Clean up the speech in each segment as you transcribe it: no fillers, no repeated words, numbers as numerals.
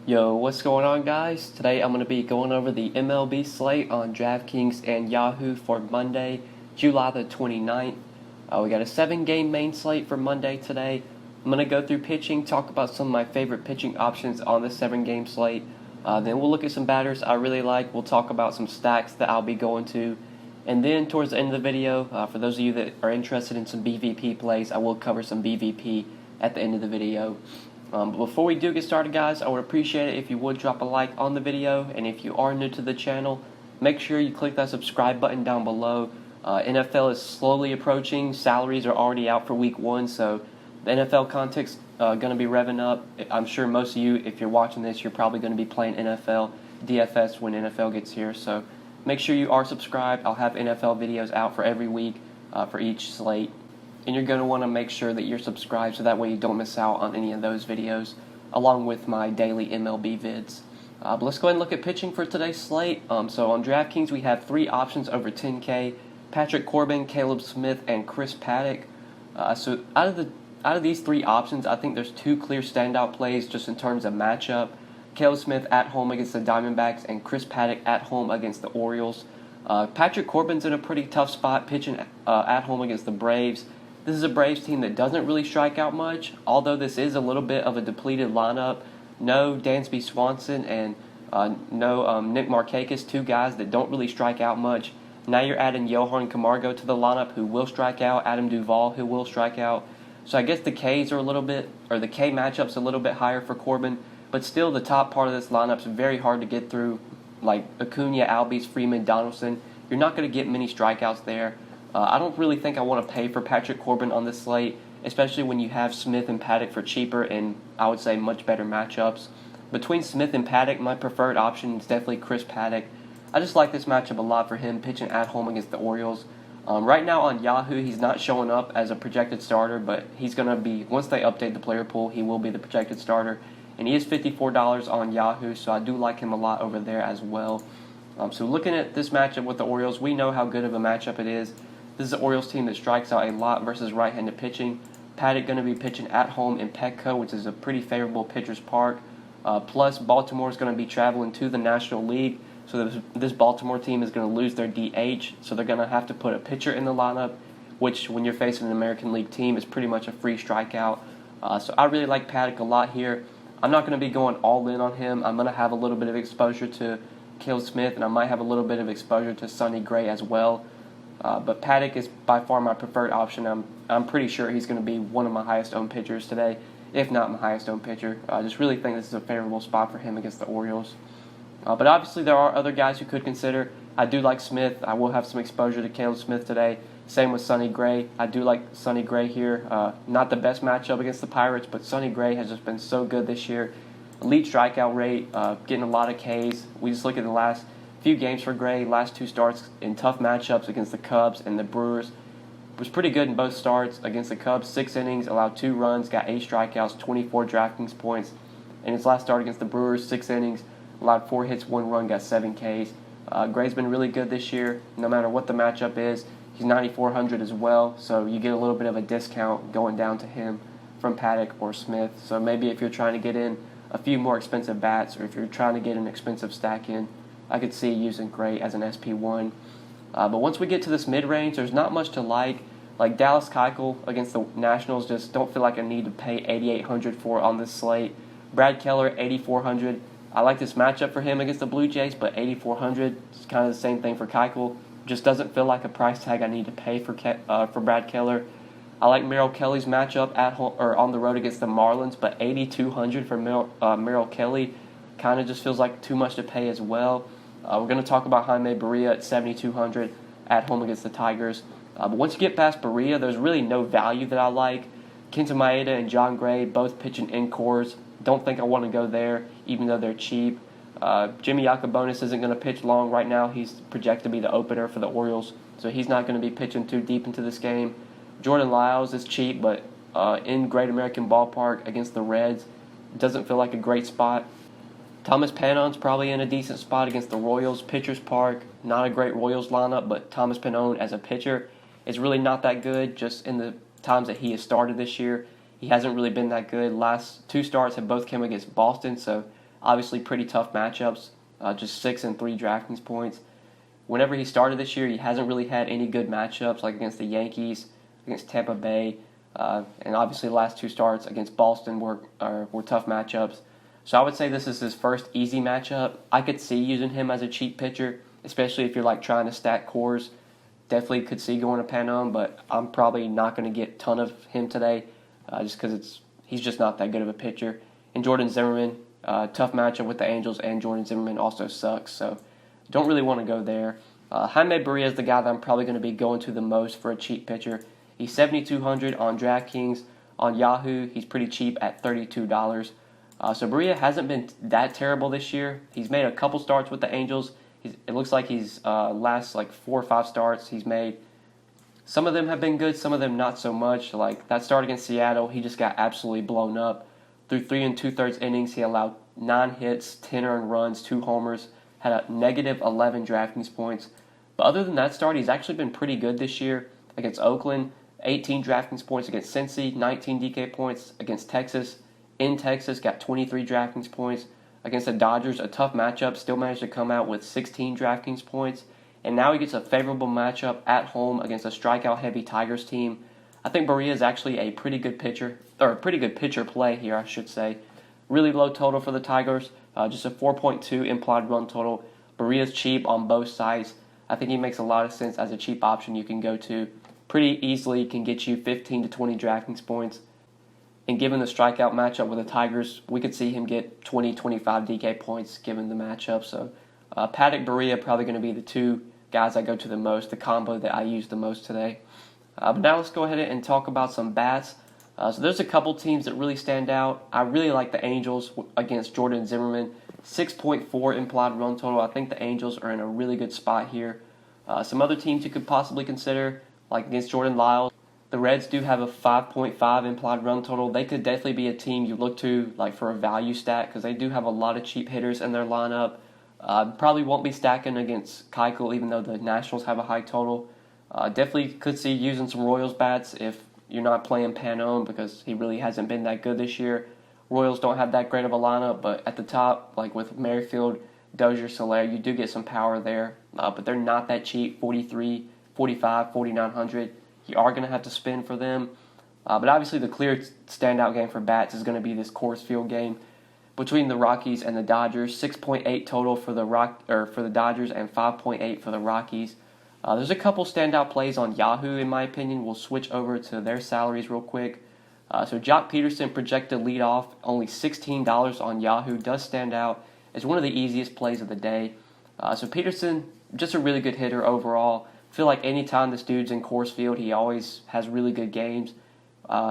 Yo, what's going on, guys? Today I'm going to be going over the MLB slate on DraftKings and Yahoo for Monday, July the 29th. We got a 7-game main slate for Monday today. I'm going to go through pitching, talk about some of my favorite pitching options on the 7-game slate. Then we'll look at some batters I really like. We'll talk about some stacks that I'll be going to. And then towards the end of the video, for those of you that are interested in some BVP plays, I will cover some BVP at the end of the video. But before we do get started, guys, I would appreciate it if you would drop a like on the video, and if you are new to the channel, make sure you click that subscribe button down below. NFL is slowly approaching. Salaries are already out for week 1, so the NFL content's going to be revving up. I'm sure most of you, if you're watching this, you're probably going to be playing NFL DFS when NFL gets here, so make sure you are subscribed. I'll have NFL videos out for every week for each slate. And you're going to want to make sure that you're subscribed so that way you don't miss out on any of those videos, along with my daily MLB vids. But let's go ahead and look at pitching for today's slate. So on DraftKings, we have 3 options over 10K: Patrick Corbin, Caleb Smith, and Chris Paddock. So out of these 3 options, I think there's 2 clear standout plays just in terms of matchup. Caleb Smith at home against the Diamondbacks and Chris Paddock at home against the Orioles. Patrick Corbin's in a pretty tough spot pitching at home against the Braves. This is a Braves team that doesn't really strike out much, although this is a little bit of a depleted lineup. No Dansby Swanson and no Nick Markakis, 2 guys that don't really strike out much. Now you're adding Johan Camargo to the lineup, who will strike out, Adam Duvall, who will strike out. So I guess the Ks are the K matchup's a little bit higher for Corbin, but still the top part of this lineup's very hard to get through, like Acuna, Albies, Freeman, Donaldson. You're not going to get many strikeouts there. I don't really think I want to pay for Patrick Corbin on this slate, especially when you have Smith and Paddock for cheaper and I would say much better matchups. Between Smith and Paddock, my preferred option is definitely Chris Paddock. I just like this matchup a lot for him pitching at home against the Orioles. Right now on Yahoo, he's not showing up as a projected starter, but he's going to be, once they update the player pool, he will be the projected starter. And he is $54 on Yahoo, so I do like him a lot over there as well. So looking at this matchup with the Orioles, we know how good of a matchup it is. This is an Orioles team that strikes out a lot versus right-handed pitching. Paddock going to be pitching at home in Petco, which is a pretty favorable pitcher's park. Plus, Baltimore is going to be traveling to the National League, so this Baltimore team is going to lose their DH, so they're going to have to put a pitcher in the lineup, which when you're facing an American League team is pretty much a free strikeout. So I really like Paddock a lot here. I'm not going to be going all in on him. I'm going to have a little bit of exposure to Caleb Smith, and I might have a little bit of exposure to Sonny Gray as well. But Paddock is by far my preferred option. I'm pretty sure he's going to be one of my highest owned pitchers today, if not my highest owned pitcher. I just really think this is a favorable spot for him against the Orioles. But obviously there are other guys you could consider. I do like Smith. I will have some exposure to Caleb Smith today. Same with Sonny Gray. I do like Sonny Gray here. Not the best matchup against the Pirates, but Sonny Gray has just been so good this year. Elite strikeout rate, getting a lot of Ks. We just look at the last few games for Gray, last 2 starts in tough matchups against the Cubs and the Brewers. Was pretty good in both starts. Against the Cubs, 6 innings, allowed 2 runs, got 8 strikeouts, 24 DraftKings points. In his last start against the Brewers, 6 innings, allowed 4 hits, 1 run, got 7 Ks. Gray's been really good this year, no matter what the matchup is. He's 9,400 as well, so you get a little bit of a discount going down to him from Paddock or Smith. So maybe if you're trying to get in a few more expensive bats, or if you're trying to get an expensive stack in, I could see using Gray as an SP1. But once we get to this mid-range, there's not much to like. Like Dallas Keuchel against the Nationals, just don't feel like I need to pay $8,800 for on this slate. Brad Keller, $8,400. I like this matchup for him against the Blue Jays, but $8,400 is kind of the same thing for Keuchel. Just doesn't feel like a price tag I need to pay for Brad Keller. I like Merrill Kelly's matchup at home or on the road against the Marlins, but $8,200 for Merrill Kelly kind of just feels like too much to pay as well. We're going to talk about Jaime Barria at $7,200 at home against the Tigers. But once you get past Barria, there's really no value that I like. Kenta Maeda and John Gray both pitching in cores. Don't think I want to go there, even though they're cheap. Jimmy Yacobonis isn't going to pitch long right now. He's projected to be the opener for the Orioles, so he's not going to be pitching too deep into this game. Jordan Lyles is cheap, but in Great American Ballpark against the Reds, doesn't feel like a great spot. Thomas Pannon's probably in a decent spot against the Royals. Pitcher's Park, not a great Royals lineup, but Thomas Pannone as a pitcher is really not that good. Just in the times that he has started this year, he hasn't really been that good. Last 2 starts have both come against Boston, so Obviously, pretty tough matchups, just 6 and 3 DraftKings points. Whenever he started this year, he hasn't really had any good matchups, like against the Yankees, against Tampa Bay, and obviously the last 2 starts against Boston were tough matchups. So I would say this is his first easy matchup. I could see using him as a cheap pitcher, especially if you're like trying to stack cores. Definitely could see going to Panem, but I'm probably not going to get a ton of him today, just because he's just not that good of a pitcher. And Jordan Zimmermann, tough matchup with the Angels, and Jordan Zimmermann also sucks, so don't really want to go there. Jaime Barria is the guy that I'm probably going to be going to the most for a cheap pitcher. He's $7,200 on DraftKings. On Yahoo, he's pretty cheap at $32. So Barria hasn't been that terrible this year. He's made a couple starts with the Angels. It looks like he's last like 4 or 5 starts he's made. Some of them have been good, some of them not so much. Like that start against Seattle, he just got absolutely blown up. Through 3 2/3 innings, he allowed 9 hits, 10 earned runs, 2 homers, had a negative 11 DraftKings points. But other than that start, he's actually been pretty good this year. Against Oakland, 18 DraftKings points. Against Cincy, 19 DK points. Against Texas, in Texas, got 23 DraftKings points. Against the Dodgers, a tough matchup, still managed to come out with 16 DraftKings points. And now he gets a favorable matchup at home against a strikeout-heavy Tigers team. I think Barria is actually a pretty good pitcher, or a pretty good pitcher play here, I should say. Really low total for the Tigers, just a 4.2 implied run total. Barria's cheap on both sides. I think he makes a lot of sense as a cheap option you can go to. Pretty easily can get you 15 to 20 DraftKings points. And given the strikeout matchup with the Tigers, we could see him get 20, 25 DK points given the matchup. So Paddock, Barria probably going to be the 2 guys I go to the most, the combo that I use the most today. But now let's go ahead and talk about some bats. So there's a couple teams that really stand out. I really like the Angels against Jordan Zimmermann. 6.4 implied run total. I think the Angels are in a really good spot here. Some other teams you could possibly consider, like against Jordan Lyles. The Reds do have a 5.5 implied run total. They could definitely be a team you look to like for a value stack because they do have a lot of cheap hitters in their lineup. Probably won't be stacking against Keuchel even though the Nationals have a high total. Definitely could see using some Royals bats if you're not playing Panem because he really hasn't been that good this year. Royals don't have that great of a lineup, but at the top, like with Merrifield, Dozier, Soler, you do get some power there. But they're not that cheap, 43, 45, 4,900. You are going to have to spend for them. But obviously the clear standout game for bats is going to be this Coors Field game between the Rockies and the Dodgers. 6.8 total for the Dodgers and 5.8 for the Rockies. There's a couple standout plays on Yahoo, in my opinion. We'll switch over to their salaries real quick. So Jock Peterson projected lead off, only $16 on Yahoo, does stand out as one of the easiest plays of the day. So Peterson, just a really good hitter overall. I feel like anytime this dude's in Coors Field, he always has really good games.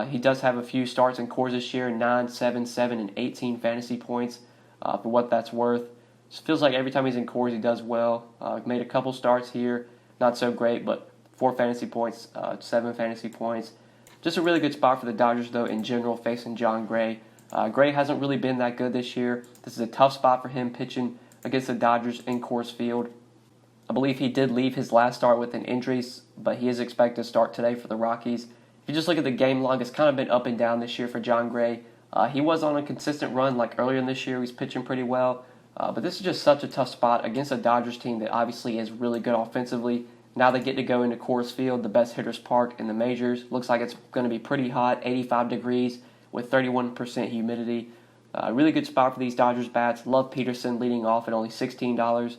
He does have a few starts in Coors this year, 9, 7, 7, and 18 fantasy points for what that's worth. It feels like every time he's in Coors, he does well. Made a couple starts here, not so great, but 4 fantasy points, 7 fantasy points. Just a really good spot for the Dodgers, though, in general, facing John Gray. Gray hasn't really been that good this year. This is a tough spot for him pitching against the Dodgers in Coors Field. I believe he did leave his last start with an injury, but he is expected to start today for the Rockies. If you just look at the game log, it's kind of been up and down this year for John Gray. He was on a consistent run like earlier in this year. He's pitching pretty well. But this is just such a tough spot against a Dodgers team that obviously is really good offensively. Now they get to go into Coors Field, the best hitters park in the majors. Looks like it's going to be pretty hot, 85 degrees with 31% humidity. Really good spot for these Dodgers bats. Love Peterson leading off at only $16.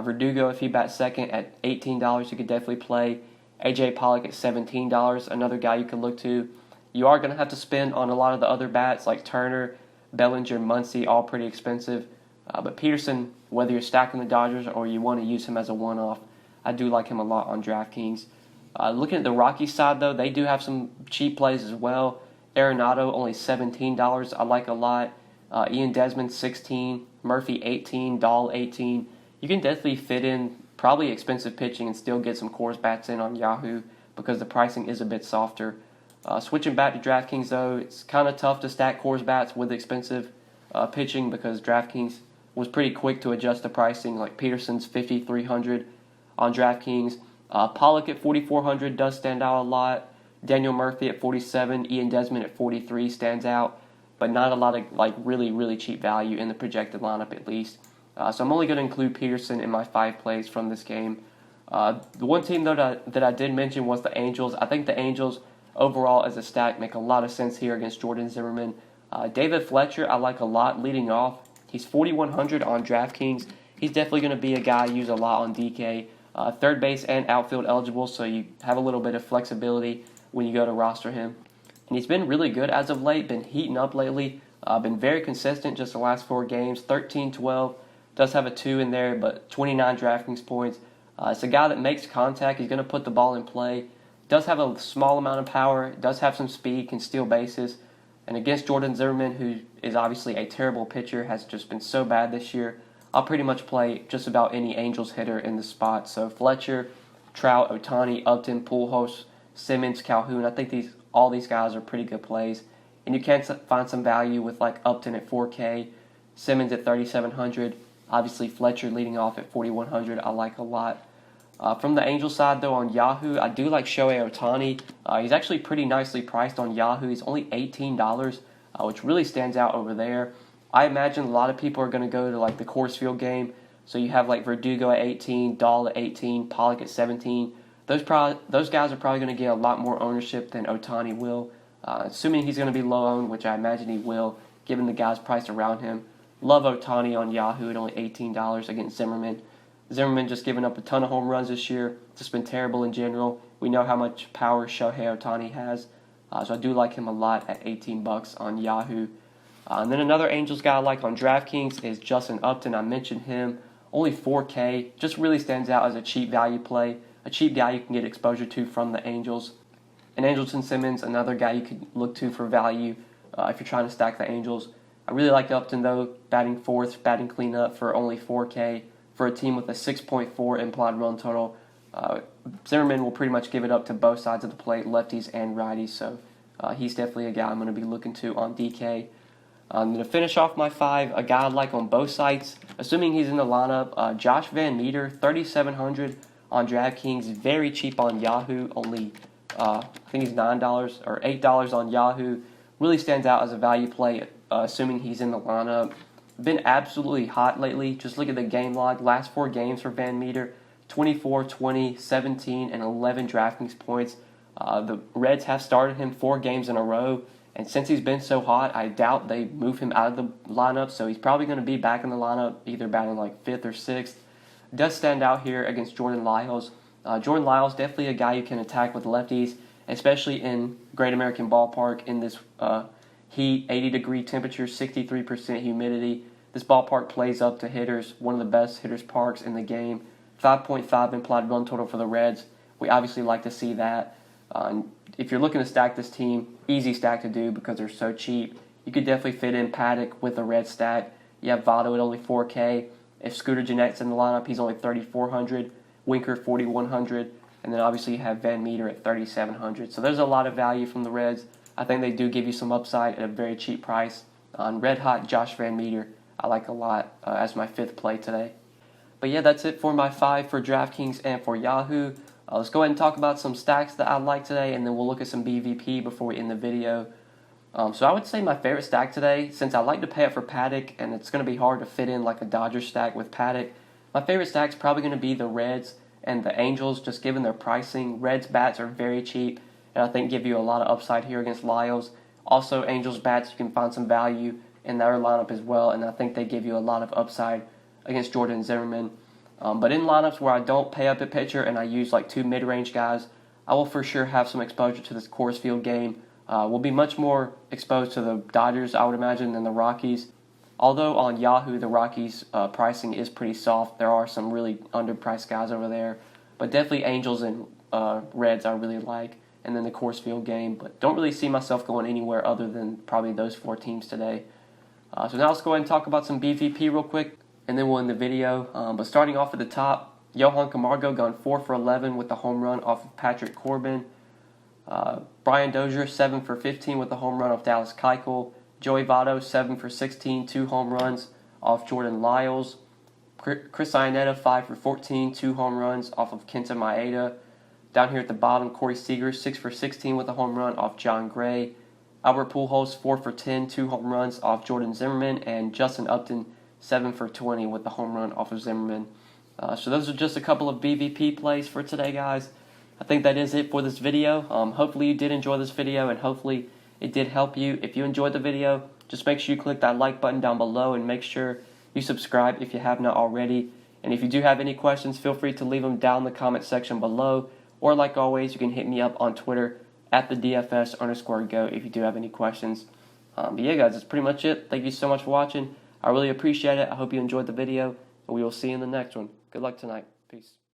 Verdugo, if he bats second, at $18, you could definitely play. A.J. Pollock at $17, another guy you can look to. You are going to have to spend on a lot of the other bats like Turner, Bellinger, Muncy, all pretty expensive. But Peterson, whether you're stacking the Dodgers or you want to use him as a one-off, I do like him a lot on DraftKings. Looking at the Rockies side, though, they do have some cheap plays as well. Arenado, only $17, I like a lot. Ian Desmond, $16. Murphy, $18. Dahl, $18. You can definitely fit in probably expensive pitching and still get some Coors bats in on Yahoo because the pricing is a bit softer. Switching back to DraftKings, though, it's kind of tough to stack Coors bats with expensive pitching because DraftKings was pretty quick to adjust the pricing. Like Peterson's $5,300 on DraftKings. Pollock at $4,400 does stand out a lot. Daniel Murphy at $47, Ian Desmond at $43 stands out. but not a lot of like really, really cheap value in the projected lineup at least. So I'm only going to include Peterson in my 5 plays from this game. The one team though that I did mention was the Angels. I think the Angels overall as a stack make a lot of sense here against Jordan Zimmerman. David Fletcher I like a lot leading off. He's 4,100 on DraftKings. He's definitely going to be a guy I use a lot on DK. Third base and outfield eligible, so you have a little bit of flexibility when you go to roster him. And he's been really good as of late, been heating up lately, been very consistent just the last 4 games, 13, 12, does have a 2 in there, but 29 DraftKings points. It's a guy that makes contact, he's going to put the ball in play, does have a small amount of power, does have some speed, can steal bases. And against Jordan Zimmerman, who is obviously a terrible pitcher, has just been so bad this year, I'll pretty much play just about any Angels hitter in the spot. So Fletcher, Trout, Ohtani, Upton, Pujols, Simmons, Calhoun, I think all these guys are pretty good plays. And you can find some value with like Upton at 4K, Simmons at 3,700, obviously Fletcher leading off at 4,100 I like a lot. From the Angels side, though, on Yahoo, I do like Shohei Ohtani. He's actually pretty nicely priced on Yahoo. He's only $18, which really stands out over there. I imagine a lot of people are going to go to like the Coors Field game. So you have like Verdugo at 18, Dahl at 18, Pollock at 17. Those guys are probably going to get a lot more ownership than Ohtani will, assuming he's going to be low owned, which I imagine he will, given the guys priced around him. Love Ohtani on Yahoo at only $18 against Zimmerman. Zimmerman just giving up a ton of home runs this year. Just been terrible in general. We know how much power Shohei Ohtani has, so I do like him a lot at $18 on Yahoo. And then another Angels guy I like on DraftKings is Justin Upton. I mentioned him. Only 4K. Just really stands out as a cheap value play. A cheap guy you can get exposure to from the Angels. And Andrelton Simmons, another guy you could look to for value if you're trying to stack the Angels. I really like Upton, though, batting fourth, batting cleanup for only 4K. For a team with a 6.4 implied run total, Zimmerman will pretty much give it up to both sides of the plate, lefties and righties. So he's definitely a guy I'm going to be looking to on DK. To finish off my 5, a guy I like on both sides, assuming he's in the lineup, Josh Van Meter, 3,700 on DraftKings, very cheap on Yahoo, only I think he's $9 or $8 on Yahoo. Really stands out as a value play, assuming he's in the lineup. Been absolutely hot lately. Just look at the game log. Last 4 games for Van Meter, 24, 20, 17, and 11 DraftKings points. The Reds have started him 4 games in a row, and since he's been so hot, I doubt they move him out of the lineup, so he's probably going to be back in the lineup, either batting like 5th or 6th. Does stand out here against Jordan Lyles. Jordan Lyles, definitely a guy you can attack with lefties, especially in Great American Ballpark in this heat, 80-degree temperature, 63% humidity. This ballpark plays up to hitters, one of the best hitters parks in the game. 5.5 implied run total for the Reds. We obviously like to see that. If you're looking to stack this team, easy stack to do because they're so cheap. You could definitely fit in Paddock with a red stack. You have Votto at only 4K. If Scooter Gennett's in the lineup, he's only 3,400. Winker 4,100. And then obviously you have Van Meter at 3,700. So there's a lot of value from the Reds. I think they do give you some upside at a very cheap price. On Red Hot Josh Van Meter, I like a lot as my 5th play today. But yeah, that's it for my 5 for DraftKings and for Yahoo. Let's go ahead and talk about some stacks that I like today, and then we'll look at some BVP before we end the video. So I would say my favorite stack today, since I like to pay up for Paddock, and it's going to be hard to fit in like a Dodgers stack with Paddock, my favorite stack is probably going to be the Reds and the Angels, just given their pricing. Reds bats are very cheap, and I think give you a lot of upside here against Lyles. Also, Angels bats, you can find some value in their lineup as well, and I think they give you a lot of upside against Jordan Zimmerman. But in lineups where I don't pay up at pitcher and I use like 2 mid-range guys, I will for sure have some exposure to this Coors Field game. We'll be much more exposed to the Dodgers, I would imagine, than the Rockies. Although on Yahoo, the Rockies' pricing is pretty soft. There are some really underpriced guys over there. But definitely Angels and Reds I really like. And then the Coors Field game. But don't really see myself going anywhere other than probably those 4 teams today. So now let's go ahead and talk about some BVP real quick, and then we'll end the video. But starting off at the top, Johan Camargo gone 4 for 11 with the home run off of Patrick Corbin. Brian Dozier 7 for 15 with the home run off Dallas Keuchel. Joey Votto 7 for 16, 2 home runs off Jordan Lyles. Chris Iannetta 5 for 14, 2 home runs off of Kenta Maeda. Down here at the bottom, Corey Seager 6 for 16 with a home run off John Gray. Albert Pujols 4 for 10, 2 home runs off Jordan Zimmerman, and Justin Upton 7 for 20 with the home run off of Zimmerman. So those are just a couple of BVP plays for today, guys. I think that is it for this video. Hopefully you did enjoy this video, and hopefully it did help you. If you enjoyed the video, just make sure you click that like button down below and make sure you subscribe if you have not already. And if you do have any questions, feel free to leave them down in the comment section below. Or like always, you can hit me up on Twitter at the DFS_GO if you do have any questions. But yeah, guys, that's pretty much it. Thank you so much for watching. I really appreciate it. I hope you enjoyed the video, and we will see you in the next one. Good luck tonight. Peace.